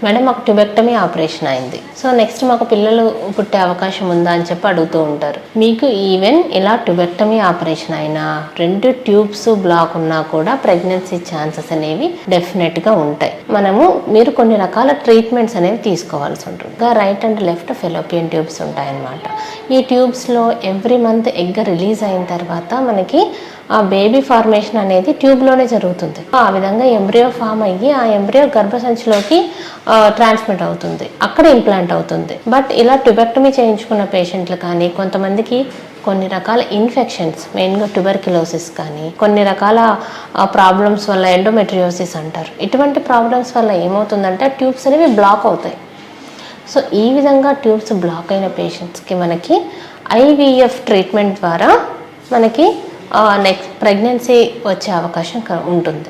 Madam మాకు tubectomy operation అయింది, so next మాకు పిల్లలు పుట్టే అవకాశం ఉందా అని చెప్పి అడుగుతూ ఉంటారు. మీకు ఈవెన్ ఇలా ట్యూబెక్టమీ ఆపరేషన్ అయినా 2 ట్యూబ్స్ బ్లాక్ ఉన్నా కూడా ప్రెగ్నెన్సీ ఛాన్సెస్ అనేవి డెఫినెట్గా ఉంటాయి. మీరు కొన్ని రకాల ట్రీట్మెంట్స్ అనేవి తీసుకోవాల్సి ఉంటుంది. Right and left fallopian tubes ఉంటాయన్నమాట. ఈ ట్యూబ్స్లో ఎవ్రీ మంత్ ఎగ్ రిలీజ్ అయిన తర్వాత మనకి ఆ బేబీ ఫార్మేషన్ అనేది ట్యూబ్లోనే జరుగుతుంది. ఆ విధంగా ఎంబ్రియో ఫామ్ అయ్యి ఆ ఎంబ్రియో గర్భసంచిలోకి ట్రాన్స్మిట్ అవుతుంది, అక్కడ ఇంప్లాంట్ అవుతుంది. బట్ ఇలా ట్యూబెక్టమీ చేయించుకున్న పేషెంట్లు కానీ కొంతమందికి కొన్ని రకాల ఇన్ఫెక్షన్స్, మెయిన్గా ట్యూబర్క్యులోసిస్ కానీ కొన్ని రకాల ప్రాబ్లమ్స్ వల్ల ఎండోమెట్రియోసిస్ అంటారు. ఇటువంటి ప్రాబ్లమ్స్ వల్ల ఏమవుతుందంటే ట్యూబ్స్ అనేవి బ్లాక్ అవుతాయి. సో ఈ విధంగా ట్యూబ్స్ బ్లాక్ అయిన పేషెంట్స్కి మనకి ఐవీఎఫ్ ట్రీట్మెంట్ ద్వారా మనకి నెక్స్ట్ ప్రెగ్నెన్సీ వచ్చే అవకాశం ఉంటుంది.